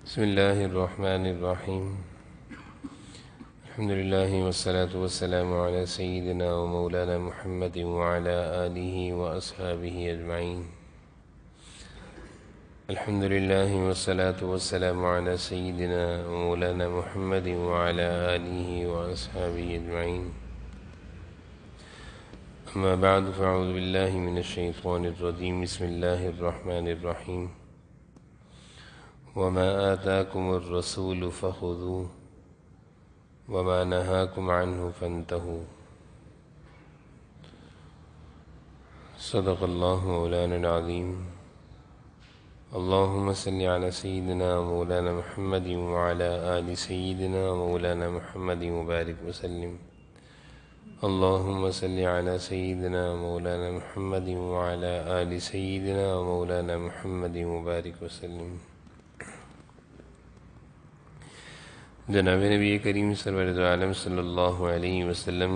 بسم الله الرحمن الرحيم. الحمد لله والصلاة والسلام على سيدنا ومولانا محمد وعلى آله وأصحابه أجمعين. الحمد لله والصلاة والسلام على سيدنا ومولانا محمد وعلى آله وأصحابه أجمعين. أما بعد فأعوذ بالله من الشيطان الرجيم. بسم الله الرحمن الرحيم. وما آتاكم الرسول فخذوه وما نهاكم عنه فانتهوا. صدق الله مولانا العظيم. اللهم صل على سيدنا مولانا محمد وعلى آل سيدنا مولانا محمد وبارك وسلم. اللهم صل على سيدنا مولانا محمد وعلى آل سيدنا مولانا محمد وبارك وسلم. جناب نبی کریم سرور عالم صلی اللہ علیہ وسلم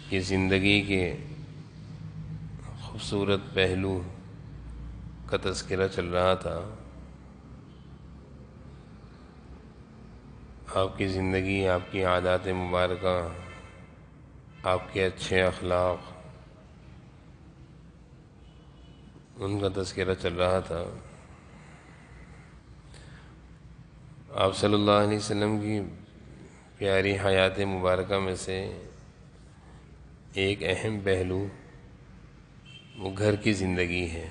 کی زندگی کے خوبصورت پہلو کا تذکرہ چل رہا تھا. آپ کی زندگی، آپ کی عادات مبارکہ، آپ کے اچھے اخلاق، ان کا تذکرہ چل رہا تھا. آپ صلی اللہ علیہ وسلم کی پیاری حیات مبارکہ میں سے ایک اہم پہلو وہ گھر کی زندگی ہے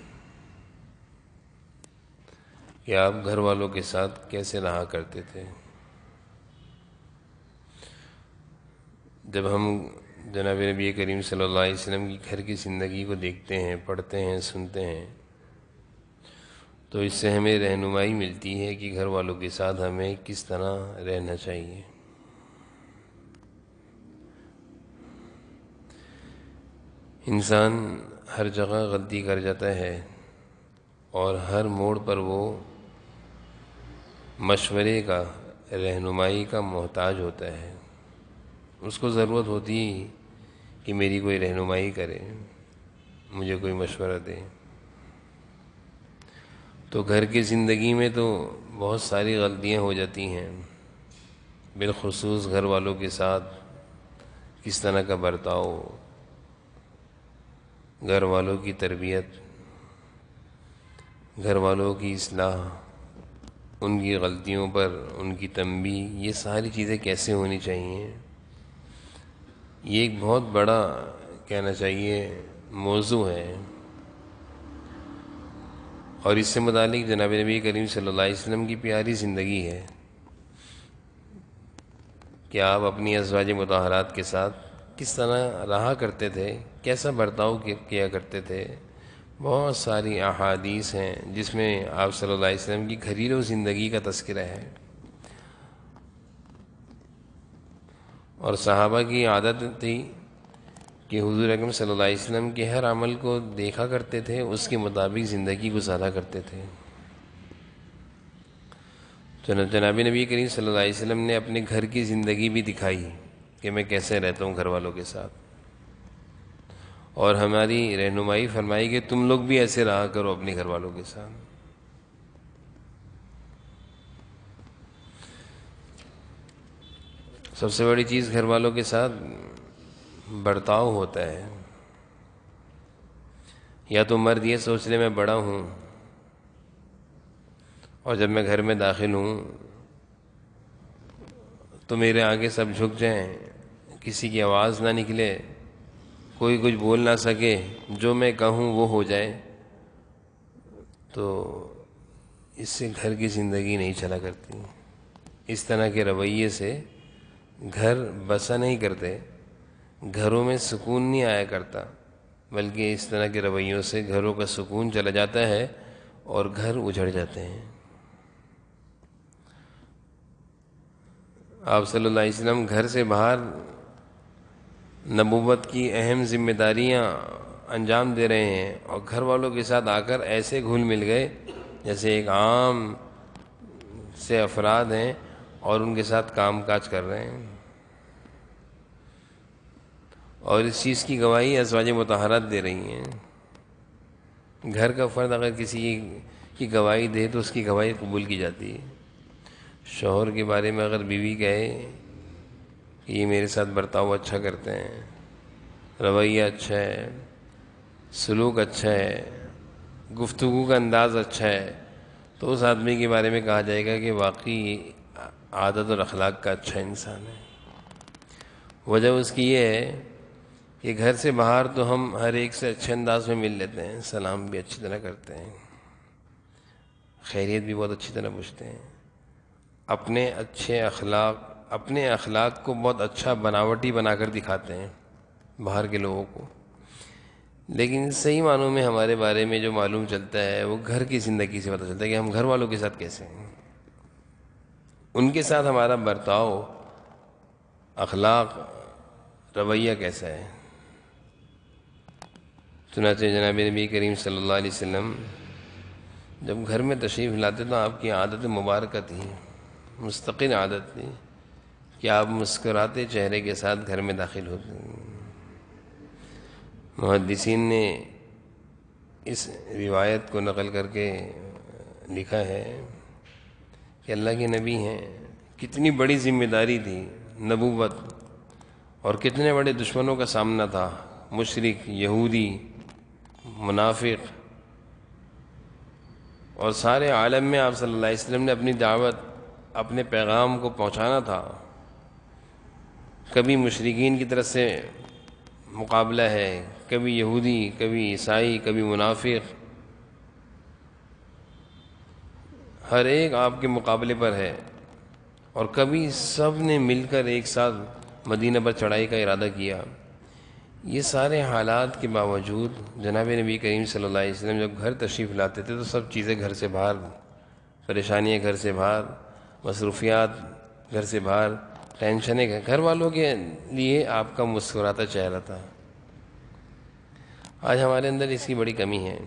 کہ آپ گھر والوں کے ساتھ کیسے رہا کرتے تھے. جب ہم جناب نبی کریم صلی اللہ علیہ وسلم کی گھر کی زندگی کو دیکھتے ہیں، پڑھتے ہیں، سنتے ہیں تو اس سے ہمیں رہنمائی ملتی ہے کہ گھر والوں کے ساتھ ہمیں کس طرح رہنا چاہیے. انسان ہر جگہ غلطی کر جاتا ہے اور ہر موڑ پر وہ مشورے کا، رہنمائی کا محتاج ہوتا ہے. اس کو ضرورت ہوتی کہ میری کوئی رہنمائی کرے، مجھے کوئی مشورہ دے. تو گھر کی زندگی میں تو بہت ساری غلطیاں ہو جاتی ہیں، بالخصوص گھر والوں کے ساتھ کس طرح کا برتاؤ، گھر والوں کی تربیت، گھر والوں کی اصلاح، ان کی غلطیوں پر ان کی تنبیہ، یہ ساری چیزیں کیسے ہونی چاہیے. یہ ایک بہت بڑا کہنا چاہیے موضوع ہے. اور اس سے متعلق جناب نبی کریم صلی اللہ علیہ وسلم کی پیاری زندگی ہے کہ آپ اپنی ازواج مطہرات کے ساتھ کس طرح رہا کرتے تھے، کیسا برتاؤ کیا کرتے تھے. بہت ساری احادیث ہیں جس میں آپ صلی اللہ علیہ وسلم کی گھریلو زندگی کا تذکرہ ہے. اور صحابہ کی عادت تھی کہ حضور اکرم صلی اللہ علیہ وسلم کے ہر عمل کو دیکھا کرتے تھے، اس کے مطابق زندگی گزارا کرتے تھے. جناب نبی کریم صلی اللہ علیہ وسلم نے اپنے گھر کی زندگی بھی دکھائی کہ میں کیسے رہتا ہوں گھر والوں کے ساتھ، اور ہماری رہنمائی فرمائی کہ تم لوگ بھی ایسے رہا کرو اپنے گھر والوں کے ساتھ. سب سے بڑی چیز گھر والوں کے ساتھ برتاؤ ہوتا ہے. یا تو مرد یہ سوچ لے میں بڑا ہوں اور جب میں گھر میں داخل ہوں تو میرے آگے سب جھک جائیں، کسی کی آواز نہ نکلے، کوئی کچھ بول نہ سکے، جو میں کہوں وہ ہو جائے. تو اس سے گھر کی زندگی نہیں چلا کرتی. اس طرح کے رویے سے گھر بسا نہیں کرتے، گھروں میں سکون نہیں آیا کرتا، بلکہ اس طرح کے رویوں سے گھروں کا سکون چلا جاتا ہے اور گھر اجڑ جاتے ہیں. آپ صلی اللہ علیہ وسلم گھر سے باہر نبوت کی اہم ذمہ داریاں انجام دے رہے ہیں اور گھر والوں کے ساتھ آ کر ایسے گھل مل گئے جیسے ایک عام سے افراد ہیں اور ان کے ساتھ کام کاج کر رہے ہیں. اور اس چیز کی گواہی ازواج مطہرات دے رہی ہیں. گھر کا فرد اگر کسی کی گواہی دے تو اس کی گواہی قبول کی جاتی ہے۔ شوہر کے بارے میں اگر بیوی کہے کہ یہ میرے ساتھ برتاؤ اچھا کرتے ہیں، رویہ اچھا ہے، سلوک اچھا ہے، گفتگو کا انداز اچھا ہے، تو اس آدمی کے بارے میں کہا جائے گا کہ واقعی عادت اور اخلاق کا اچھا انسان ہے۔ وجہ اس کی یہ ہے کہ گھر سے باہر تو ہم ہر ایک سے اچھے انداز میں مل لیتے ہیں، سلام بھی اچھی طرح کرتے ہیں، خیریت بھی بہت اچھی طرح پوچھتے ہیں، اپنے اخلاق کو بہت اچھا بناوٹی بنا کر دکھاتے ہیں باہر کے لوگوں کو، لیکن صحیح معنوں میں ہمارے بارے میں جو معلوم چلتا ہے وہ گھر کی زندگی سے پتہ چلتا ہے کہ ہم گھر والوں کے ساتھ کیسے ہیں، ان کے ساتھ ہمارا برتاؤ، اخلاق، رویہ کیسا ہے۔ چنانچہ جناب نبی کریم صلی اللہ علیہ وسلم جب گھر میں تشریف لاتے تو آپ کی عادت مبارکہ تھی، مستقل عادت تھی کہ آپ مسکراتے چہرے کے ساتھ گھر میں داخل ہوتے ہیں۔ محدثین نے اس روایت کو نقل کر کے لکھا ہے کہ اللہ کے نبی ہیں، کتنی بڑی ذمہ داری تھی نبوت، اور کتنے بڑے دشمنوں کا سامنا تھا، مشرک، یہودی، منافق، اور سارے عالم میں آپ صلی اللہ علیہ وسلم نے اپنی دعوت، اپنے پیغام کو پہنچانا تھا۔ کبھی مشرکین کی طرف سے مقابلہ ہے، کبھی یہودی، کبھی عیسائی، کبھی منافق، ہر ایک آپ کے مقابلے پر ہے، اور کبھی سب نے مل کر ایک ساتھ مدینہ پر چڑھائی کا ارادہ کیا۔ یہ سارے حالات کے باوجود جناب نبی کریم صلی اللہ علیہ وسلم جب گھر تشریف لاتے تھے تو سب چیزیں گھر سے باہر، پریشانیاں گھر سے باہر، مصروفیات گھر سے باہر، ٹینشنیں گھر والوں کے لیے آپ کا مسکراتا چہرہ تھا۔ آج ہمارے اندر اس کی بڑی کمی ہے،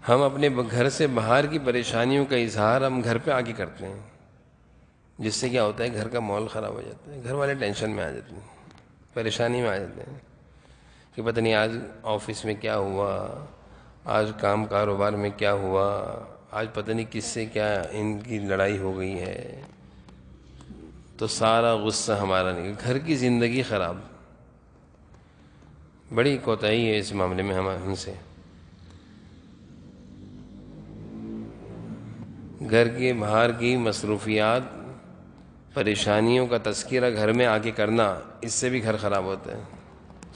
ہم اپنے گھر سے باہر کی پریشانیوں کا اظہار ہم گھر پہ آ کے کرتے ہیں، جس سے کیا ہوتا ہے گھر کا ماحول خراب ہو جاتا ہے، گھر والے ٹینشن میں آ جاتے ہیں، پریشانی میں آ جاتے ہیں کہ پتہ نہیں آج آفس میں کیا ہوا، آج کام کاروبار میں کیا ہوا، آج پتہ نہیں کس سے کیا ان کی لڑائی ہو گئی ہے، تو سارا غصہ ہمارا نہیں، گھر کی زندگی خراب، بڑی کوتاہی ہے اس معاملے میں ہم سے۔ گھر کے باہر کی مصروفیات، پریشانیوں کا تذکرہ گھر میں آ کے کرنا، اس سے بھی گھر خراب ہوتا ہے،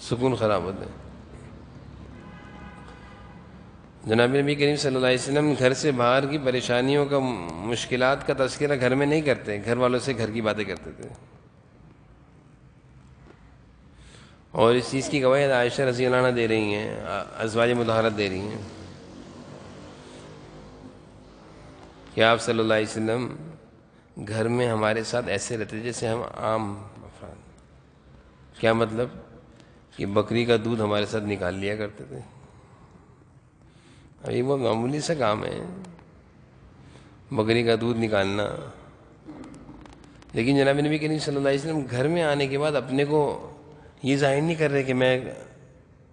سکون خراب ہوتا ہے۔ جناب نبی کریم صلی اللہ علیہ وسلم گھر سے باہر کی پریشانیوں کا، مشکلات کا تذکرہ گھر میں نہیں کرتے، گھر والوں سے گھر کی باتیں کرتے تھے، اور اس چیز کی گواہی عائشہ رضی اللہ عنہ دے رہی ہیں، ازواج مطہرات دے رہی ہیں کہ آپ صلی اللہ علیہ وسلم گھر میں ہمارے ساتھ ایسے رہتے تھے جیسے ہم عام افراد۔ کیا مطلب؟ کہ بکری کا دودھ ہمارے ساتھ نکال لیا کرتے تھے، ابھی وہ معمولی سا کام ہے بکری کا دودھ نکالنا، لیکن جناب نبی کریم صلی اللہ علیہ وسلم گھر میں آنے کے بعد اپنے کو یہ ظاہر نہیں کر رہے کہ میں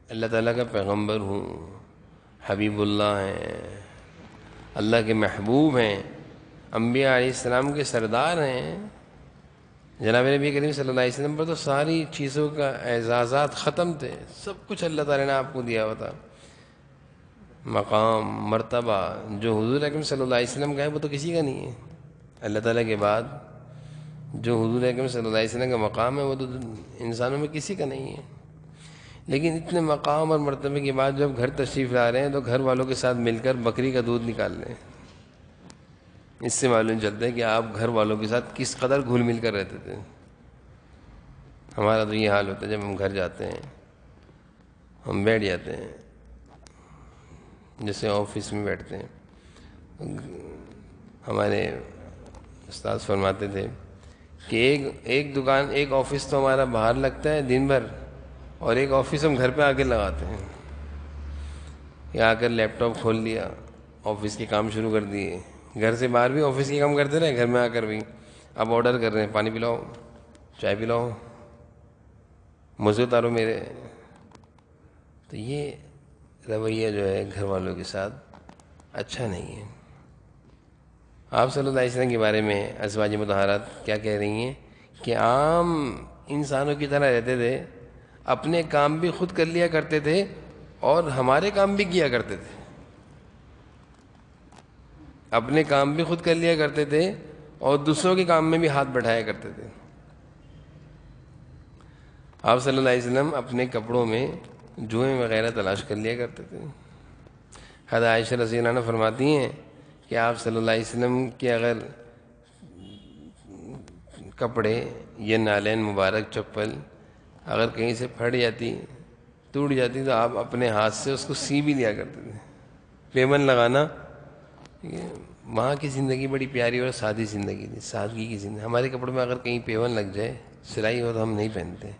اللہ تعالیٰ کا پیغمبر ہوں، حبیب اللہ ہیں، اللہ کے محبوب ہیں، انبیاء علیہ السلام کے سردار ہیں۔ جناب نبی کریم صلی اللہ علیہ وسلم پر تو ساری چیزوں کا اعزازات ختم تھے، سب کچھ اللہ تعالیٰ نے آپ کو دیا ہوا تھا، مقام، مرتبہ جو حضور اکرم صلی اللہ علیہ وسلم کا ہے وہ تو کسی کا نہیں ہے، اللہ تعالیٰ کے بعد جو حضور اکرم صلی اللہ علیہ وسلم کا مقام ہے وہ تو انسانوں میں کسی کا نہیں ہے۔ لیکن اتنے مقام اور مرتبے کے بعد جب گھر تشریف لا رہے ہیں تو گھر والوں کے ساتھ مل کر بکری کا دودھ نکال لیں، اس سے معلوم چلتا ہے کہ آپ گھر والوں کے ساتھ کس قدر گھل مل کر رہتے تھے۔ ہمارا تو یہ حال ہوتا ہے، جب ہم گھر جاتے ہیں ہم بیٹھ جاتے ہیں، جیسے آفس میں بیٹھتے ہیں، ہمارے استاد فرماتے تھے کہ ایک دکان، ایک آفس تو ہمارا باہر لگتا ہے دن بھر، اور ایک آفس ہم گھر پہ آ کے لگاتے ہیں، کہ آ کر لیپ ٹاپ کھول لیا، آفس کے کام شروع کر دیے، گھر سے باہر بھی آفس کے کام کرتے رہے، گھر میں آ کر بھی اب آرڈر کر رہے ہیں، پانی پلاؤ، چائے پلاؤ، موزے اتارو میرے۔ تو یہ رویہ جو ہے گھر والوں کے ساتھ اچھا نہیں ہے۔ آپ صلی اللہ علیہ وسلم کے بارے میں ازواج مطہرات کیا کہہ رہی ہیں کہ عام انسانوں کی طرح رہتے تھے، اپنے کام بھی خود کر لیا کرتے تھے اور ہمارے کام بھی کیا کرتے تھے، اپنے کام بھی خود کر لیا کرتے تھے اور دوسروں کے کام میں بھی ہاتھ بٹھایا کرتے تھے۔ آپ صلی اللہ علیہ وسلم اپنے کپڑوں میں جوئیں وغیرہ تلاش کر لیا کرتے تھے۔ حضرت عائشہ رضی اللہ عنہ فرماتی ہیں کہ آپ صلی اللہ علیہ وسلم کے اگر کپڑے یا نالین مبارک چپل اگر کہیں سے پھٹ جاتی ٹوٹ جاتی تو آپ اپنے ہاتھ سے اس کو سی بھی لیا کرتے تھے۔ پیون لگانا، وہاں کی زندگی بڑی پیاری اور سادی زندگی تھی، سادگی کی زندگی۔ ہمارے کپڑوں میں اگر کہیں پیون لگ جائے، سلائی ہو، تو ہم نہیں پہنتے،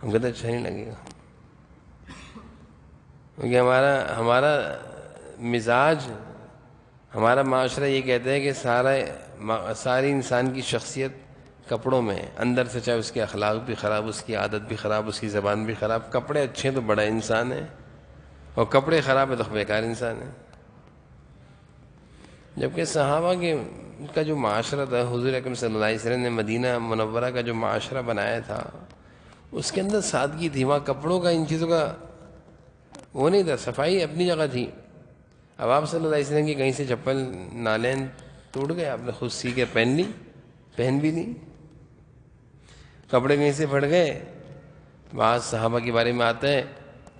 ہم کہتے اچھا نہیں لگے گا، کیونکہ ہمارا مزاج، ہمارا معاشرہ یہ کہتا ہے کہ ساری انسان کی شخصیت کپڑوں میں، اندر سے، چاہے اس کے اخلاق بھی خراب، اس کی عادت بھی خراب، اس کی زبان بھی خراب، کپڑے اچھے ہیں تو بڑا انسان ہے، اور کپڑے خراب ہے تو بیکار انسان ہے۔ جبکہ صحابہ کا جو معاشرہ تھا، حضور اکرم صلی اللہ علیہ وسلم نے مدینہ منورہ کا جو معاشرہ بنایا تھا، اس کے اندر سادگی تھی، وہاں کپڑوں کا، ان چیزوں کا وہ نہیں تھا، صفائی اپنی جگہ تھی۔ اب آپ صلی اللہ علیہ وسلم کی کہیں سے چپل نالین ٹوٹ گئے، آپ نے خود سی کے پہن لی، پہن بھی لی۔ کپڑے کہیں سے پھٹ گئے، بعض صحابہ کے بارے میں آتا ہے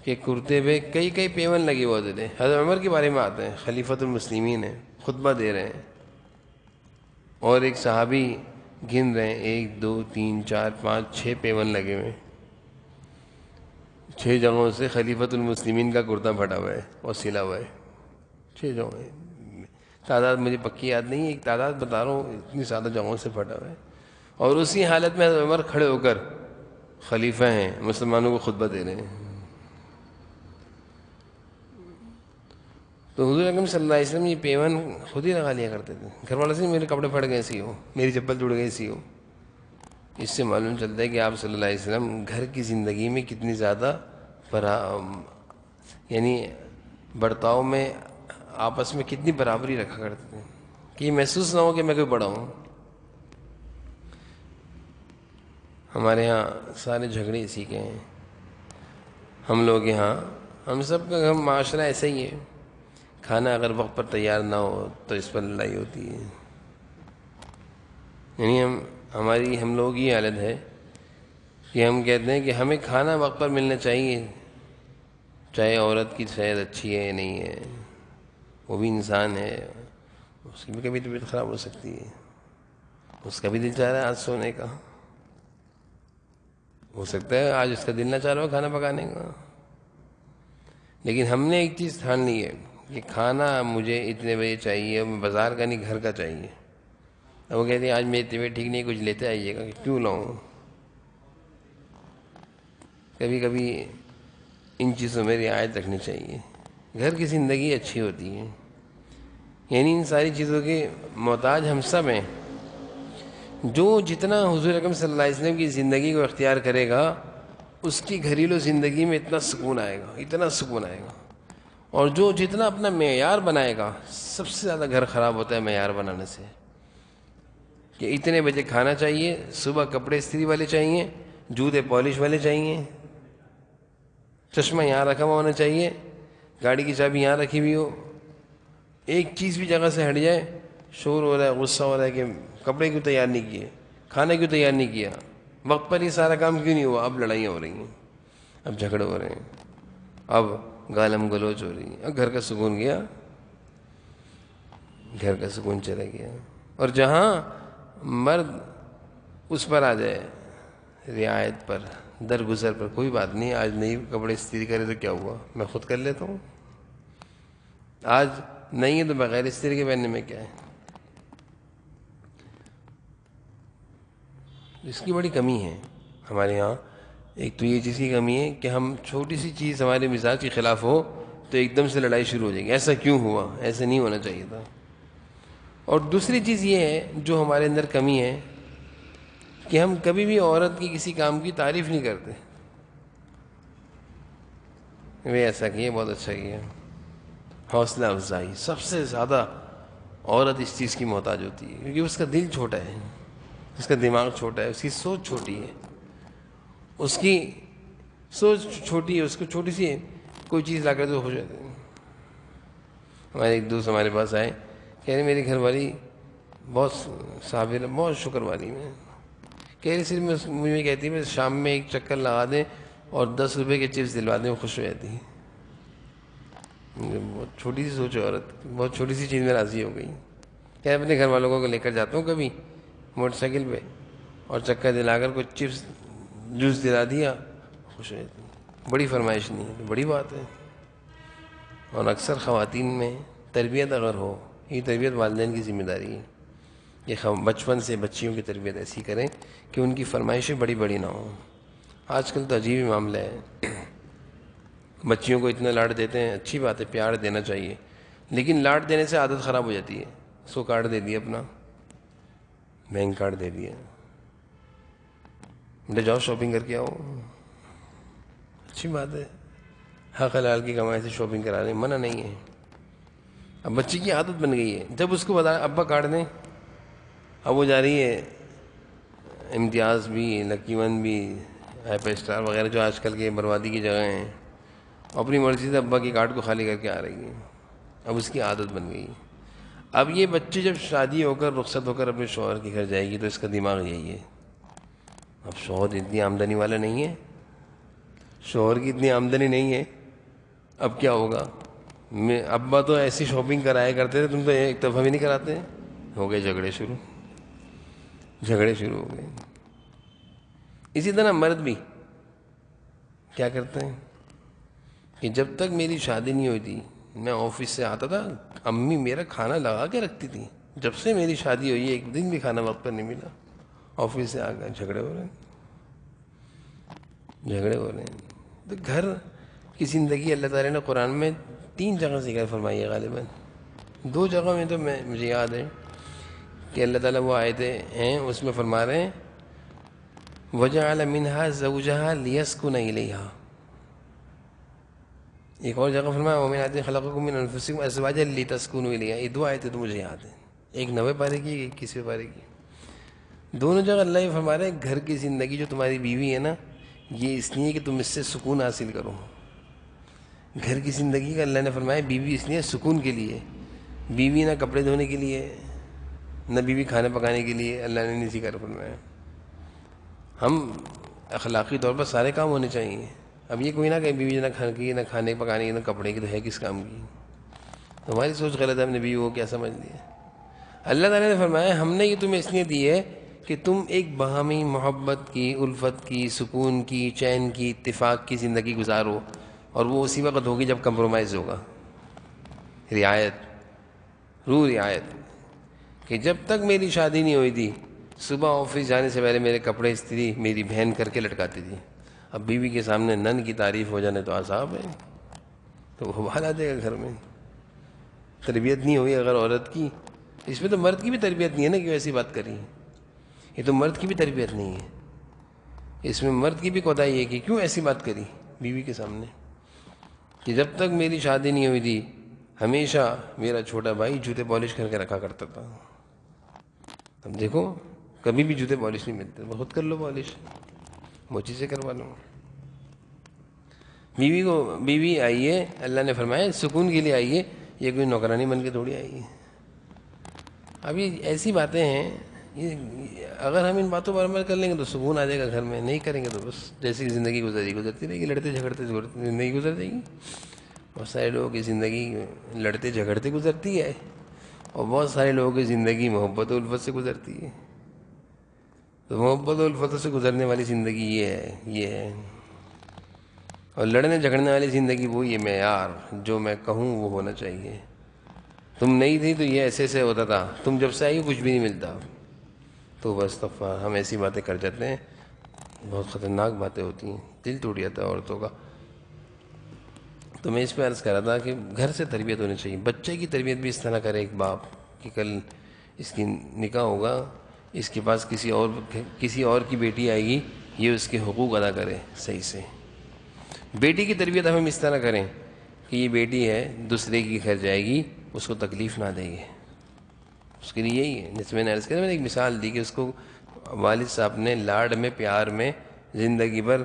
کہ کرتے پہ کئی پیون لگے ہوئے تھے۔ حضرت عمر کے بارے میں آتے ہیں، خلیفۃ المسلمین ہیں، خطبہ دے رہے ہیں، اور ایک صحابی گن رہے ہیں، 1 2 3 4 5 6 پیون لگے ہوئے، 6 جگہوں سے خلیفۃ المسلمین کا کرتا پھٹا ہوا ہے اور سلا ہوا ہے، 6 جگہیں، تعداد مجھے پکی یاد نہیں ہے، ایک تعداد بتا رہا ہوں، اتنی زیادہ جگہوں سے پھٹا ہوا ہے۔ اور اسی حالت میں حضرت عمر کھڑے ہو کر، خلیفہ ہیں، مسلمانوں کو خطبہ دے رہے ہیں۔ تو حضور اکرم صلی اللہ علیہ وسلم یہ پیون خود ہی لگا لیا کرتے تھے، گھر والے سے میرے کپڑے پھٹ گئے سی ہو، میری چپل ٹوٹ گئی سی ہو۔ اس سے معلوم چلتا ہے کہ آپ صلی اللہ علیہ وسلم گھر کی زندگی میں کتنی زیادہ یعنی برتاؤ میں آپس میں کتنی برابری رکھا کرتے تھے کہ یہ محسوس نہ ہو کہ میں کوئی بڑا ہوں۔ ہمارے ہاں سارے جھگڑے اسی کے ہیں، ہم لوگ یہاں، ہم سب کا معاشرہ ایسا ہی ہے، کھانا اگر وقت پر تیار نہ ہو تو اس پر لڑائی ہوتی ہے۔ یعنی ہم لوگ کی حالت ہے کہ ہم کہتے ہیں کہ ہمیں کھانا وقت پر ملنا چاہیے، چاہے عورت کی صحت اچھی ہے یا نہیں ہے، وہ بھی انسان ہے، اس کی بھی کبھی طبیعت خراب ہو سکتی ہے، اس کا بھی دل چاہ رہا ہے آج سونے کا، ہو سکتا ہے آج اس کا دل نہ چاہ رہا ہو کھانا پکانے کا، لیکن ہم نے ایک چیز ٹھان لی ہے کہ کھانا مجھے اتنے بجے چاہیے، بازار کا نہیں، گھر کا چاہیے۔ وہ کہتے ہیں آج میری طبیعت ٹھیک نہیں، کچھ لیتے آئیے گا، کیوں لاؤں؟ کبھی کبھی ان چیزوں میں رعایت رکھنی چاہیے، گھر کی زندگی اچھی ہوتی ہے۔ یعنی ان ساری چیزوں کے محتاج ہم سب ہیں۔ جو جتنا حضور اکرم صلی اللہ علیہ وسلم کی زندگی کو اختیار کرے گا، اس کی گھریلو زندگی میں اتنا سکون آئے گا، اتنا سکون آئے گا۔ اور جو جتنا اپنا معیار بنائے گا، سب سے زیادہ گھر خراب ہوتا ہے معیار بنانے سے، کہ اتنے بجے کھانا چاہیے، صبح کپڑے استری والے چاہیے، جوتے پالش والے چاہیے، چشمہ یہاں رکھا ہوا ہونا چاہیے، گاڑی کی چابی یہاں رکھی ہوئی ہو، ایک چیز بھی جگہ سے ہٹ جائے شور ہو رہا ہے، غصہ ہو رہا ہے کہ کپڑے کیوں تیار نہیں کیے، کھانا کیوں تیار نہیں کیا، وقت پر ہی سارا کام کیوں نہیں ہوا۔ اب لڑائیاں ہو رہی ہیں، اب جھگڑے ہو رہے ہیں، اب گالم گلوچ ہو رہی ہے، اب گھر کا سکون گیا، گھر کا سکون چلا گیا۔ اور جہاں مرد اس پر آ جائے، رعایت پر، درگزر پر، کوئی بات نہیں، آج نہیں کپڑے استری کرے تو کیا ہوا، میں خود کر لیتا ہوں، آج نہیں ہے تو بغیر استری کے پہننے میں کیا ہے۔ اس کی بڑی کمی ہے ہمارے یہاں۔ ایک تو یہ چیز کی کمی ہے کہ ہم چھوٹی سی چیز ہمارے مزاج کے خلاف ہو تو ایک دم سے لڑائی شروع ہو جائے گی، ایسا کیوں ہوا، ایسا نہیں ہونا چاہیے تھا۔ اور دوسری چیز یہ ہے جو ہمارے اندر کمی ہے کہ ہم کبھی بھی عورت کی کسی کام کی تعریف نہیں کرتے، وہ ایسا کیا، بہت اچھا کیا، حوصلہ افزائی. سب سے زیادہ عورت اس چیز کی محتاج ہوتی ہے کیونکہ اس کا دل چھوٹا ہے, اس کا دماغ چھوٹا ہے, اس کی سوچ چھوٹی ہے, اس کی سوچ چھوٹی ہے, اس کو چھوٹی سی کوئی چیز لا کر تو ہو جاتی ہے. ہمارے ایک دوست ہمارے پاس آئے, کہہ رہے میری گھر والی بہت صابر, بہت شکر والی میں. کہہ رہی صرف مجھے کہتی ہے شام میں ایک چکر لگا دیں اور 10 روپے کے چپس دلوا دیں, وہ خوش ہو جاتی ہے. بہت چھوٹی سی سوچ ہے عورت, بہت چھوٹی سی چیز میں راضی ہو گئی. کہ اپنے گھر والوں کو لے کر جاتا ہوں کبھی موٹر سائیکل پہ اور چکر دلا کر کچھ چپس جوس دلا دیا, خوش ہو جاتی. بڑی فرمائش نہیں ہے, بڑی بات ہے. اور اکثر خواتین میں تربیت اگر ہو, یہ تربیت والدین کی ذمہ داری ہے. یہ بچپن سے بچیوں کی تربیت ایسی کریں کہ ان کی فرمائشیں بڑی بڑی نہ ہوں. آج کل تو عجیب ہی معاملہ ہے, بچیوں کو اتنا لاڈ دیتے ہیں. اچھی بات ہے, پیار دینا چاہیے, لیکن لاڈ دینے سے عادت خراب ہو جاتی ہے. اس کو کارڈ دے دیا, اپنا بینک کارڈ دے دیا, بیٹا جاؤ شاپنگ کر کے آؤ. اچھی بات ہے, حق حلال کی کمائی سے شاپنگ کرا لیں, منع نہیں ہے. اب بچی کی عادت بن گئی ہے, جب اس کو بتایا ابا کارڈ دیں, اب وہ جا رہی ہے امتیاز بھی, لکی ون بھی, ہیپی اسٹار وغیرہ جو آج کل کے بربادی کی جگہ ہیں, اپنی مرضی سے ابا کی کارڈ کو خالی کر کے آ رہی ہے. اب اس کی عادت بن گئی. اب یہ بچے جب شادی ہو کر رخصت ہو کر اپنے شوہر کے گھر جائے گی تو اس کا دماغ یہی ہے. اب شوہر اتنی آمدنی والا نہیں ہے, شوہر کی اتنی آمدنی نہیں ہے, اب کیا ہوگا؟ ابا تو ایسی شاپنگ کرایا کرتے تھے, تم تو ایک دفعہ بھی نہیں کراتے. ہو گئے جھگڑے شروع ہو گئے. اسی طرح مرد بھی کیا کرتے ہیں کہ جب تک میری شادی نہیں ہوئی تھی میں آفس سے آتا تھا, امی میرا کھانا لگا کے رکھتی تھی. جب سے میری شادی ہوئی ہے ایک دن بھی کھانا وقت پر نہیں ملا. آفس سے آ کر جھگڑے ہو رہے ہیں. تو گھر کی زندگی اللہ تعالیٰ نے قرآن میں 3 جگہ ذکر فرمائی ہے, غالباً 2 جگہ میں تو مجھے یاد ہے کہ اللہ تعالیٰ وہ آیتیں ہیں اس میں فرما رہے ہیں وَجَعَلَ مِنْهَا زَوْجَهَا لِيَسْكُنَ إِلَيْهَا. ایک اور جگہ فرمایا وَمِنْ آیَاتِهِ خَلَقَكُم مِّنْ أَنفُسِكُمْ أَزْوَاجًا لِتَسْكُنُوا إِلَيْهَا. یہ 2 آیتیں تو مجھے یاد ہیں, ایک 90 پارے کی, ایک 21 پارے کی. دونوں جگہ اللہ یہ فرما رہے ہیں گھر کی زندگی جو تمہاری بیوی ہے نا, یہ اس لیے کہ تم اس سے سکون حاصل کرو. گھر کی زندگی کا اللہ نے فرمایا بیوی اس لیے سکون کے لیے. بیوی نہ کپڑے دھونے کے لیے, نہ بیوی کھانے پکانے کے لیے اللہ نے نہیں ذکر فرمایا. ہم اخلاقی طور پر سارے کام ہونے چاہیے. اب یہ کوئی نہ کہ بیوی نہ کھانے کی, نہ کھانے پکانے کی, نہ کپڑے کی, تو ہے کس کام کی؟ ہماری سوچ غلط ہے, ہم نے بیوی کو کیا سمجھ لیا. اللہ تعالیٰ نے فرمایا ہم نے یہ تمہیں اس لیے دی ہے کہ تم ایک باہمی محبت کی, الفت کی, سکون کی, چین کی, اتفاق کی زندگی گزارو. اور وہ اسی وقت ہوگی جب کمپرومائز ہوگا, رعایت. کہ جب تک میری شادی نہیں ہوئی تھی صبح آفس جانے سے پہلے میرے کپڑے استری میری بہن کر کے لٹکاتی تھی. اب بیوی کے سامنے نن کی تعریف ہو جانے تو عذاب ہے, تو وہ بھالا دے گا گھر میں. تربیت نہیں ہوئی اگر عورت کی, اس میں تو مرد کی بھی تربیت نہیں ہے نا, کیوں ایسی بات کری. یہ تو مرد کی بھی تربیت نہیں ہے, اس میں مرد کی بھی کوتاہی ہے کہ کیوں ایسی بات کری بیوی کے سامنے. کہ جب تک میری شادی نہیں ہوئی تھی ہمیشہ میرا چھوٹا بھائی جوتے پالش کر کے رکھا کرتا تھا. اب دیکھو کبھی بھی جوتے پالش نہیں ملتے, خود کر لو پالش, موچی سے کروا لو. بیوی آئی ہے, اللہ نے فرمایا سکون کے لیے آئی ہے, یہ کوئی نوکرانی بن کے تھوڑی آئی ہے. اب یہ ایسی باتیں ہیں, اگر ہم ان باتوں پر عمل کر لیں گے تو سکون آ جائے گا گھر میں, نہیں کریں گے تو بس جیسی زندگی گزرتی رہے گی, لڑتے جھگڑتے زندگی گزر جائے گی. بہت سارے لوگوں کی زندگی لڑتے جھگڑتے گزرتی ہے, اور بہت سارے لوگوں کی زندگی محبت و الفت سے گزرتی ہے. تو محبت و الفت سے گزرنے والی زندگی یہ ہے. اور لڑنے جھگڑنے والی زندگی وہ یہ معیار جو میں کہوں وہ ہونا چاہیے. تم نہیں تھی تو یہ ایسے ہوتا تھا, تم جب سے آئی کچھ بھی نہیں ملتا. تو بس ہم ایسی باتیں کر جاتے ہیں, بہت خطرناک باتیں ہوتی ہیں, دل ٹوٹ جاتا ہے عورتوں کا. تو میں اس پہ عرض کر رہا تھا کہ گھر سے تربیت ہونی چاہیے. بچے کی تربیت بھی اس طرح کرے ایک باپ کہ کل اس کی نکاح ہوگا, اس کے پاس کسی اور کی بیٹی آئے گی, یہ اس کے حقوق ادا کرے صحیح سے. بیٹی کی تربیت ہم اس طرح کریں کہ یہ بیٹی ہے دوسرے کی گھر جائے گی، اس کو تکلیف نہ دے گی، اس کے لیے یہی ہے. جس میں نے عرض کیا، میں نے ایک مثال دی کہ اس کو والد صاحب نے لاڈ میں پیار میں زندگی بھر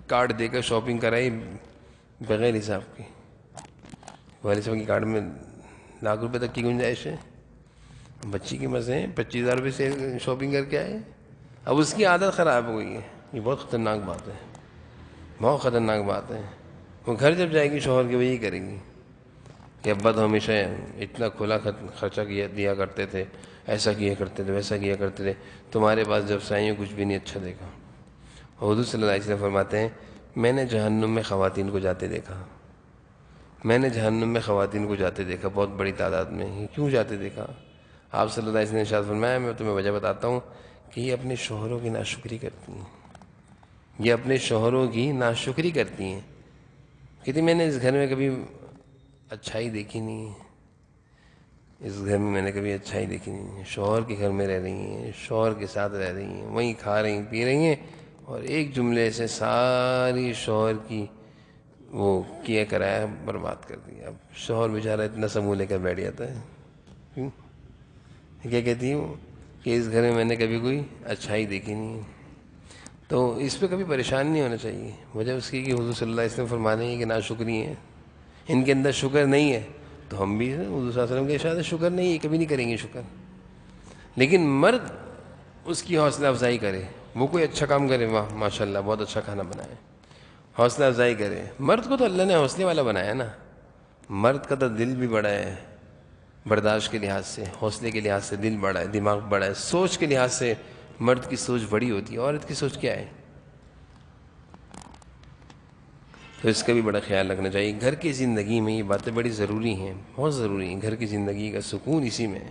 کارڈ دے کر شاپنگ کرائی بغیر حساب کی. والد صاحب کی کارڈ میں لاکھ روپے تک کی گنجائش ہے، بچی کے مزے ہیں، 25,000 روپے سے شاپنگ کر کے آئے. اب اس کی عادت خراب ہو گئی ہے. یہ بہت خطرناک بات ہے، بہت خطرناک بات ہے. وہ گھر جب جائے گی شوہر کے وہی کرے گی کہ ابا تو ہمیشہ اتنا کھلا خرچہ دیا کرتے تھے، ایسا کیا کرتے تھے، ویسا کیا کرتے تھے، تمہارے پاس جب سے آئیں کچھ بھی نہیں اچھا دیکھا. حضور صلی اللہ علیہ وسلم فرماتے ہیں میں نے جہنم میں خواتین کو جاتے دیکھا، میں نے جہنم میں خواتین کو جاتے دیکھا بہت بڑی تعداد میں. کیوں جاتے دیکھا؟ آپ صلی اللہ علیہ وسلم نے ارشاد فرمایا میں تمہیں وجہ بتاتا ہوں کہ یہ اپنے شوہروں کی ناشکری کرتی ہیں، یہ اپنے شوہروں کی ناشکری کرتی ہیں. کہتی میں نے اس گھر میں کبھی اچھائی دیکھی نہیں ہے، اس گھر میں میں نے کبھی اچھائی دیکھی نہیں ہے. شوہر کے گھر میں رہ رہی ہیں، شوہر کے ساتھ رہ رہی ہیں، وہیں کھا رہی پی رہی ہیں، اور ایک جملے سے ساری شوہر کی وہ کیا کرایا برباد کر دیا. اب شوہر بیچارہ اتنا سمو لے کر بیٹھ جاتا ہے. کیوں؟ کیا کہتی ہوں کہ اس گھر میں نے کبھی کوئی اچھائی دیکھی نہیں ہے. تو اس پہ کبھی پریشان نہیں ہونا چاہیے. وجہ اس کی کہ حضور صلی اللہ علیہ وسلم فرمانے ہیں کہ ناشکری ہیں، ان کے اندر شکر نہیں ہے. تو ہم بھی حضور صلی اللہ علیہ وسلم کے ارشاد ہے شکر نہیں ہے، کبھی نہیں کریں گے شکر. لیکن مرد اس کی حوصلہ افزائی کرے، وہ کوئی اچھا کام کرے، واہ ماشاء اللہ بہت اچھا کھانا بنائے، حوصلہ افزائی کرے. مرد کو تو اللہ نے حوصلے والا بنایا نا. مرد کا تو دل بھی بڑا ہے، برداشت کے لحاظ سے، حوصلے کے لحاظ سے دل بڑا ہے، دماغ بڑا ہے. سوچ کے لحاظ سے مرد کی سوچ بڑی ہوتی ہے، عورت کی سوچ کیا ہے؟ تو اس کا بھی بڑا خیال رکھنا چاہیے. گھر کی زندگی میں یہ باتیں بڑی ضروری ہیں، بہت ضروری ہیں. گھر کی زندگی کا سکون اسی میں ہے.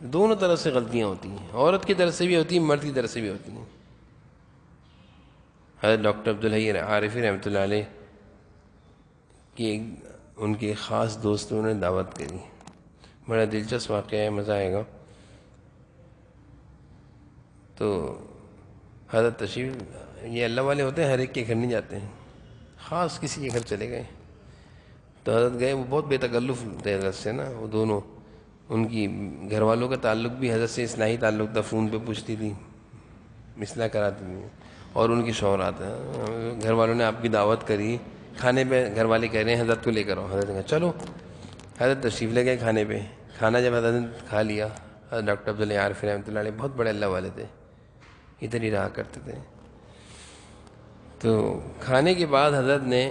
دونوں طرف سے غلطیاں ہوتی ہیں، عورت کی طرف سے بھی ہوتی ہیں، مرد کی طرف سے بھی ہوتی ہیں. حضرت ڈاکٹر عبدالحی عارفی رحمۃ اللہ علیہ کی ان کے خاص دوستوں نے دعوت کری. بڑا دلچسپ واقعہ ہے، مزہ آئے گا. تو حضرت تشریف، یہ اللہ والے ہوتے ہیں، ہر ایک کے گھر نہیں جاتے ہیں، خاص کسی کے گھر چلے گئے. تو حضرت گئے، وہ بہت بے تکلف تھے حضرت سے نا. وہ دونوں، ان کی گھر والوں کا تعلق بھی حضرت سے اصلاحی تعلق تھا، فون پہ پوچھتی تھی، اصلاح کراتی تھی. اور ان کی شوہرات ہیں، گھر والوں نے آپ کی دعوت کری کھانے پہ، گھر والے کہہ رہے ہیں حضرت کو لے کر آؤ. حضرت نے کہا چلو. حضرت تشریف لے گئے کھانے پہ. کھانا جب حضرت نے کھا لیا، حضرت ڈاکٹر عبدالحی عارفی رحمۃ اللہ علیہ بہت بڑے اللہ والے تھے، ادھر ہی رہا کرتے تھے. تو کھانے کے بعد حضرت نے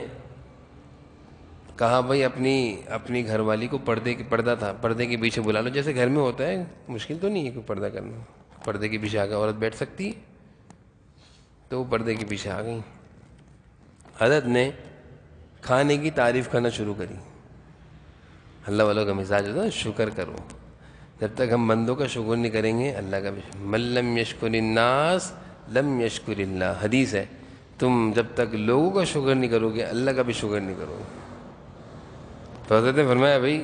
کہا بھائی اپنی گھر والی کو پردہ تھا، پردے کے پیچھے بلا لو. جیسے گھر میں ہوتا ہے، مشکل تو نہیں ہے کوئی پردہ کرنا، پردے کے پیچھے آ کے عورت بیٹھ سکتی ہے. تو وہ پردے کے پیچھے آ گئیں. حضرت نے کھانے کی تعریف کرنا شروع کری. اللہ والوں کا مزاج ہوتا ہے شکر کرو. جب تک ہم بندوں کا شکر نہیں کریں گے، اللہ کا بھی. من لم یشکر الناس لم یشکر اللہ، حدیث ہے. تم جب تک لوگوں کا شکر نہیں کرو گے، اللہ کا بھی شکر نہیں کرو گے. تو حضرت نے فرمایا بھائی،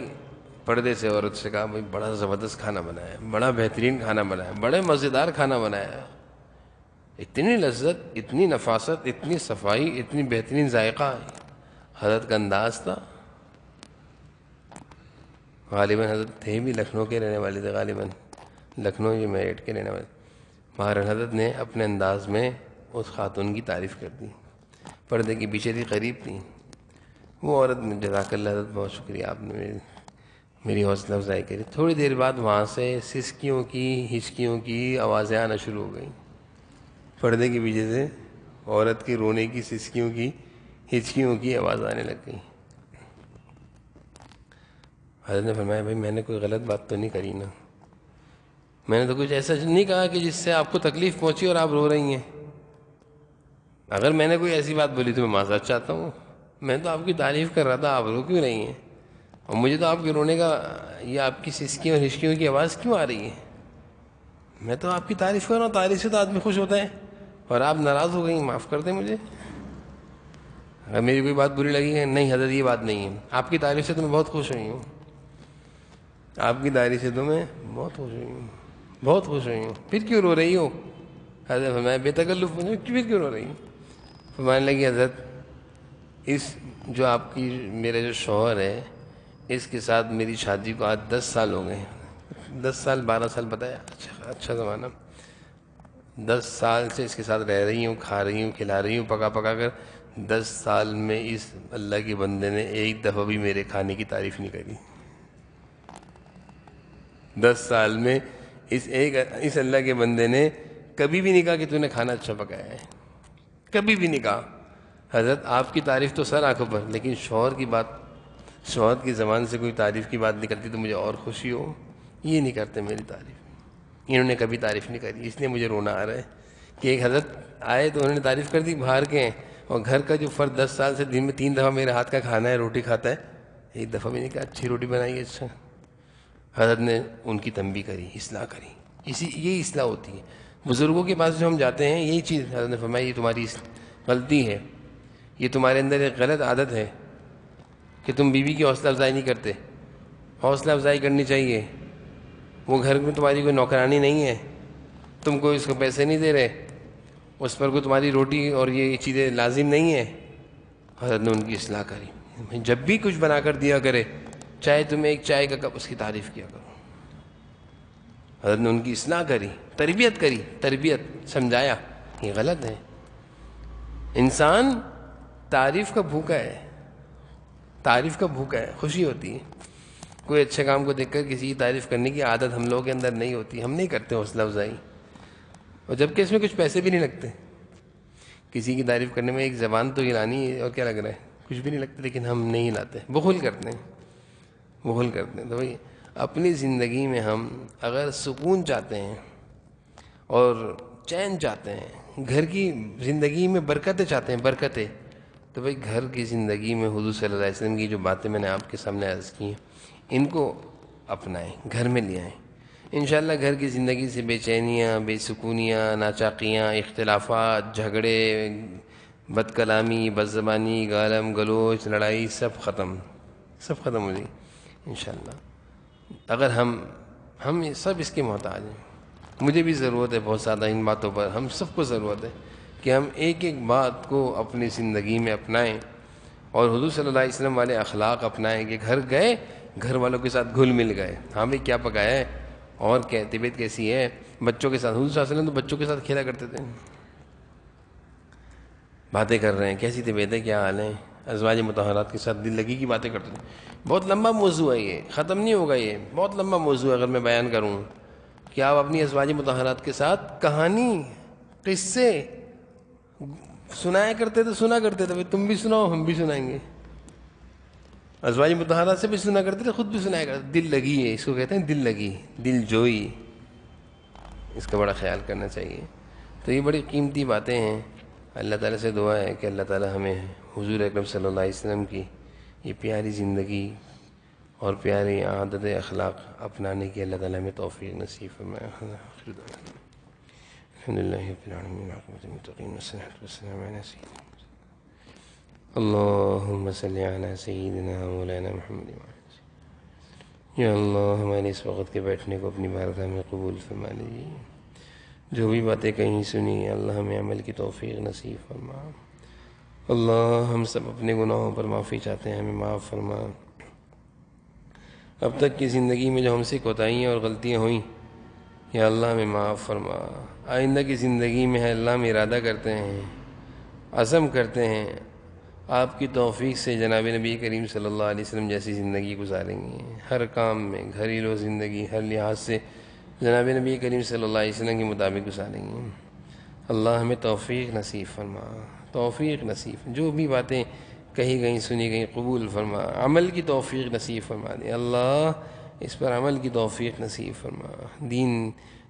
پردے سے عورت سے کہا بھائی بڑا زبردست کھانا بنایا، بڑا بہترین کھانا بنایا، بڑے مزیدار کھانا بنایا، اتنی لذت، اتنی نفاست، اتنی صفائی، اتنی بہترین ذائقہ. حضرت کا انداز تھا. غالباً حضرت تھے بھی لکھنؤ کے رہنے والے تھے، غالباً لکھنؤ یا میرٹھ کے رہنے والے. مہاراج حضرت نے اپنے انداز میں اس خاتون کی تعریف کر دی. پردے کے پیچھے تھی، قریب تھی. وہ عورت نے جزاک اللہ حضرت بہت شکریہ، آپ نے میری حوصلہ افزائی کری. تھوڑی دیر بعد وہاں سے سسکیوں کی، ہچکیوں کی آوازیں آنا شروع ہو گئیں. پردے کے پیچھے سے عورت کی رونے کی، سسکیوں کی، ہچکیوں کی آواز آنے لگ گئی. حضرت نے فرمایا بھائی میں نے کوئی غلط بات تو نہیں کری نا، میں نے تو کچھ ایسا نہیں کہا کہ جس سے آپ کو تکلیف پہنچی اور آپ رو رہی ہیں. اگر میں نے کوئی ایسی بات بولی تو میں معذرت چاہتا ہوں. میں تو آپ کی تعریف کر رہا تھا، آپ رو کیوں رہی ہیں؟ اور مجھے تو آپ کے رونے کا یا آپ کی سسکیوں اور ہچکیوں کی آواز کیوں آ رہی ہے؟ میں تو آپ کی تعریف کر رہا ہوں، تعریف سے تو آدمی خوش ہوتا ہے. اور آپ ناراض ہو گئی، معاف کر دیں مجھے. اگر میری کوئی بات بری لگی ہے، نہیں حضرت یہ بات نہیں ہے، آپ کی تعریف سے تو میں بہت خوش ہوئی ہوں، آپ کی تعریف سے تو میں بہت خوش ہوئی ہوں، بہت خوش ہوئی ہوں. پھر کیوں رو رہی ہو؟ حضرت فرمایا بے تکلف، پھر کیوں رو رہی ہوں؟ فرمانے لگی حضرت اس جو آپ کی میرے جو شوہر ہے اس کے ساتھ میری شادی کو آج 10 سال ہو گئے، 10 سال 12 سال بتایا، اچھا زمانہ، 10 سال سے اس کے ساتھ رہ رہی ہوں، کھا رہی ہوں، کھلا رہی ہوں پکا پکا کر. 10 سال میں اس اللہ کے بندے نے ایک دفعہ بھی میرے کھانے کی تعریف نہیں کری. 10 سال میں اس اللہ کے بندے نے کبھی بھی نہیں کہا کہ تو نے کھانا اچھا پکایا ہے، کبھی بھی نہیں کہا. حضرت آپ کی تعریف تو سر آنکھوں پر، لیکن شوہر کی زبان سے کوئی تعریف کی بات نکلتی تو مجھے اور خوشی ہو. یہ نہیں کرتے میری تعریف، انہوں نے کبھی تعریف نہیں کری. اس لیے مجھے رونا آ رہا ہے کہ ایک حضرت آئے تو انہوں نے تعریف کر دی باہر کے ہیں، اور گھر کا جو فرد 10 سال سے دن میں 3 دفعہ میرے ہاتھ کا کھانا ہے، روٹی کھاتا ہے، ایک دفعہ بھی نہیں کہا اچھی روٹی بنائی ہے. اچھا، حضرت نے ان کی تنبیہ کری، اصلاح کری. یہی اصلاح ہوتی ہے. بزرگوں کے پاس جو ہم جاتے ہیں یہی چیز حضرت نے فرمائی یہ تمہاری غلطی ہے، یہ تمہارے اندر ایک غلط عادت ہے کہ تم بیوی کی حوصلہ افزائی نہیں کرتے. حوصلہ افزائی کرنی چاہیے. وہ گھر میں تمہاری کوئی نوکرانی نہیں ہے، تم کو اس کو پیسے نہیں دے رہے، اس پر کوئی تمہاری روٹی اور یہ چیزیں لازم نہیں ہیں. حضرت نے ان کی اصلاح کری. جب بھی کچھ بنا کر دیا کرے، چاہے تمہیں ایک چائے کا کپ، اس کی تعریف کیا کرو. حضرت نے ان کی اصلاح کری، تربیت سمجھایا یہ غلط ہے. انسان تعریف کا بھوکا ہے، خوشی ہوتی ہے. کوئی اچھے کام کو دیکھ کر کسی کی تعریف کرنے کی عادت ہم لوگوں کے اندر نہیں ہوتی، ہم نہیں کرتے حوصلہ افزائی، اور جبکہ اس میں کچھ پیسے بھی نہیں لگتے. کسی کی تعریف کرنے میں ایک زبان تو ہلانی ہے، اور کیا لگ رہا ہے، کچھ بھی نہیں لگتا، لیکن ہم نہیں ہلاتے، بخل کرتے ہیں. تو بھائی اپنی زندگی میں ہم اگر سکون چاہتے ہیں اور چین چاہتے ہیں، گھر کی زندگی میں برکتیں چاہتے ہیں، تو بھائی گھر کی زندگی میں حضور صلی اللہ علیہ وسلم کی جو باتیں میں نے آپ کے سامنے عرض کی ہیں ان کو اپنائیں، گھر میں لے آئیں. انشاءاللہ گھر کی زندگی سے بے چینیاں، بے سکونیاں، ناچاقیاں، اختلافات، جھگڑے، بد کلامی، بد زبانی، گالم گلوچ، لڑائی، سب ختم ہو جائیں انشاءاللہ. اگر ہم سب اس کے محتاج ہیں. مجھے بھی ضرورت ہے بہت زیادہ ان باتوں پر، ہم سب کو ضرورت ہے کہ ہم ایک ایک بات کو اپنی زندگی میں اپنائیں، اور حضور صلی اللہ علیہ وسلم والے اخلاق اپنائیں کہ گھر گئے، گھر والوں کے ساتھ گھل مل گئے. ہاں بھئی کیا پکایا ہے، اور کیا طبیعت کیسی ہے، بچوں کے ساتھ. حضور صلی اللہ علیہ وسلم تو بچوں کے ساتھ کھیلا کرتے تھے. باتیں کر رہے ہیں، کیسی طبیعت ہے، کیا حال ہے، ازواج مطہرات کے ساتھ دل لگی کی باتیں کرتے تھے. بہت لمبا موضوع ہے، یہ ختم نہیں ہوگا، یہ بہت لمبا موضوع ہے. اگر میں بیان کروں کہ آپ اپنی ازواج مطہرات کے ساتھ کہانی، قصے سنایا کرتے تھے، سنا کرتے تھے. تم بھی سناؤ، ہم بھی سنائیں گے. ازواج مطہرات سے بھی سنا کرتے تھے، خود بھی سنایا کرتے. دل لگی ہے، اس کو کہتے ہیں دل لگی، دل جوئی. اس کا بڑا خیال کرنا چاہیے. تو یہ بڑی قیمتی باتیں ہیں. اللہ تعالیٰ سے دعا ہے کہ اللہ تعالیٰ ہمیں حضور اکرم صلی اللہ علیہ وسلم کی یہ پیاری زندگی اور پیاری عادت اخلاق اپنانے کی اللہ تعالیٰ ہمیں توفیق نصیب فرمائے. الحمد للہ رب العالمین والعاقبۃ للمتقین والصلاۃ والسلام علی سیدنا اللہم صلی علی سیدنا مولانا محمد. یا اللہ ہمارے اس وقت کے بیٹھنے کو اپنی بارگاہ میں قبول فرما لیجیے. جو بھی باتیں کہیں سنی اللہ ہمیں عمل کی توفیق نصیب فرما. اللہ ہم سب اپنے گناہوں پر معافی چاہتے ہیں، ہمیں معاف فرما. اب تک کی زندگی میں جو ہم سے کوتاہیاں اور غلطیاں ہوئیں یا اللہ ہمیں معاف فرما. آئندہ کی زندگی میں ہے اللہ ہم ارادہ کرتے ہیں، عزم کرتے ہیں آپ کی توفیق سے جناب نبی کریم صلی اللہ علیہ وسلم جیسی زندگی گزاریں گے. ہر کام میں، گھریلو زندگی ہر لحاظ سے جناب نبی کریم صلی اللہ علیہ وسلم کے مطابق گزاریں گے. اللہ ہمیں توفیق نصیب فرما، توفیق نصیب. جو بھی باتیں کہی گئیں سنی گئیں قبول فرما، عمل کی توفیق نصیب فرما دے. اللہ اس پر عمل کی توفیق نصیب فرما، دین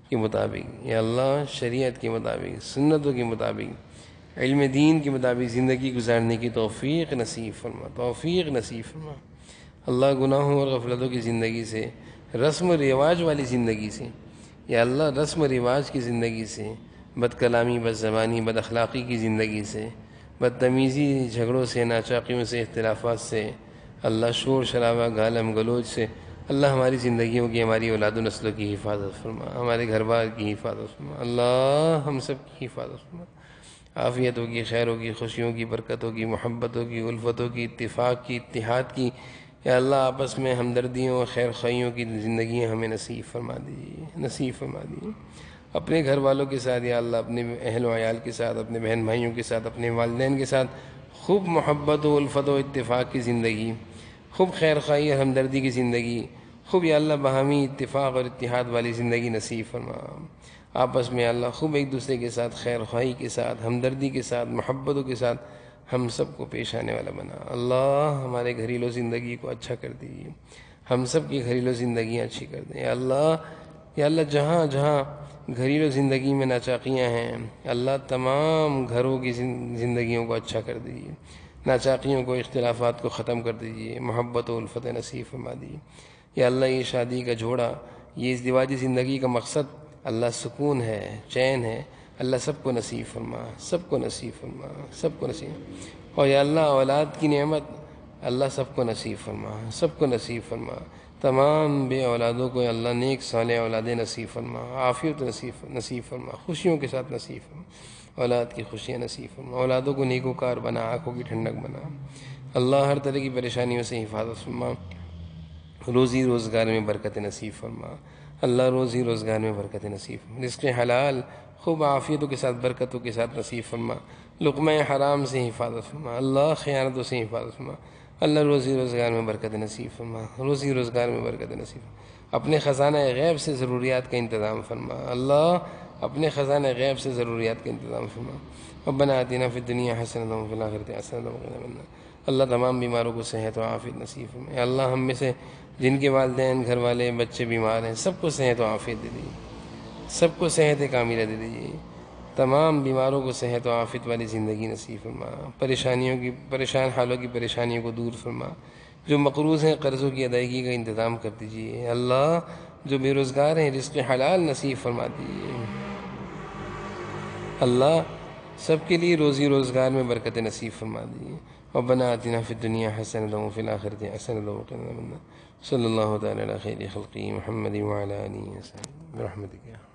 کے مطابق یا اللہ، شریعت کے مطابق، سنتوں کے مطابق، علم دین کے مطابق زندگی گزارنے کی توفیق نصیب فرما، توفیق نصیب فرما. اللہ گناہوں اور غفلتوں کی زندگی سے، رسم و رواج والی زندگی سے یا اللہ، رسم و رواج کی زندگی سے، بد کلامی، بد زبانی، بد اخلاقی کی زندگی سے، بدتمیزی، جھگڑوں سے، ناچاقیوں سے، اختلافات سے، اللہ شور شرابہ، گالم گلوچ سے اللہ ہماری زندگیوں کی، ہماری اولاد و نسلوں کی حفاظت فرما، ہمارے گھر بار کی حفاظت فرما. اللہ ہم سب کی حفاظت فرما. عافیت ہوگی، خیر ہوگی، خوشیوں کی، برکت ہوگی، محبت ہوگی، الفتوں کی، اتفاق کی، اتحاد کی. یا اللہ آپس میں ہمدردیوں اور خیر خواہیوں کی زندگیاں ہمیں نصیب فرما دیجیے، نصیب فرما دیجیے. اپنے گھر والوں کے ساتھ یا اللہ اپنے اہل و عیال کے ساتھ، اپنے بہن بھائیوں کے ساتھ، اپنے والدین کے ساتھ خوب محبت و الفت و اتفاق کی زندگی، خوب خیر خواہی اور ہمدردی کی زندگی، خوب یا اللہ باہمی اتفاق اور اتحاد والی زندگی نصیب فرما. آپس میں اللہ خوب ایک دوسرے کے ساتھ خیر خواہی کے ساتھ، ہمدردی کے ساتھ، محبتوں کے ساتھ ہم سب کو پیش آنے والا بنا. اللہ ہمارے گھریلو زندگی کو اچھا کر دیجیے، ہم سب کی گھریلو زندگیاں اچھی کر دیں. یا اللہ جہاں جہاں گھریلو زندگی میں ناچاقیاں ہیں، اللہ تمام گھروں کی زندگیوں کو اچھا کر دیجیے، ناچاقیوں کو، اختلافات کو ختم کر دیجیے، محبت و الفت نصیب فرما دیجیے. یا اللہ یہ شادی کا جوڑا، یہ ازدواجی زندگی کا مقصد اللہ سکون ہے، چین ہے، اللہ سب کو نصیب فرما، سب کو نصیب فرما، سب کو نصیب. اور یا اللہ اولاد کی نعمت اللہ سب کو نصیب فرما، سب کو نصیب فرما. تمام بے اولادوں کو اللہ نیک صالح اولادیں نصیب فرما، عافیت نصیب فرما، خوشیوں کے ساتھ نصیب فرما، اولاد کی خوشیاں نصیب فرما، اولادوں کو نیکوکار بنا، آنکھوں کی ٹھنڈک بنا. اللہ ہر طرح کی پریشانیوں سے حفاظت فرما، روزی روزگار میں برکت نصیب فرما. اللہ روزی روزگار میں برکت نصیب فرما، رزق حلال خوب عافیتوں کے ساتھ برکتوں کے ساتھ نصیب فرما. لقمہ حرام سے حفاظت فرما، اللہ خیانتوں سے حفاظت فرما. اللہ روزی روزگار میں برکت نصیب فرما، روزی روزگار میں برکت نصیب فرما. اپنے خزانہ غیب سے ضروریات کا انتظام فرما، اللہ اپنے خزانہ غیب سے ضروریات کا انتظام فرما. ربنا آتنا فی الدنیا حسنۃ وفی الآخرۃ حسنۃ وقنا عذاب النار. اللہ تمام بیماروں کو صحت و عافیت نصیب فرما. اللہ ہم میں سے جن کے والدین، گھر والے، بچے بیمار ہیں، سب کو صحت و عافیت دے دیجیے، سب کو صحت کاملہ دے دیجیے. تمام بیماروں کو صحت و عافیت والی زندگی نصیب فرما. پریشان حالوں کی پریشانیوں کو دور فرما. جو مقروض ہیں قرضوں کی ادائیگی کا انتظام کر دیجیے. اللہ جو بے روزگار ہیں رزق حلال نصیب فرما دیجیے. اللہ سب کے لیے روزی روزگار میں برکت نصیب فرما دیجیے. ربنا آتنا فی الدنیا حسنۃ وفی الآخرۃ حسنۃ وقنا عذاب النار. صلی اللہ تعالی علی خیر خلقہ محمد وعلی آلہ وصحبہ برحمتک.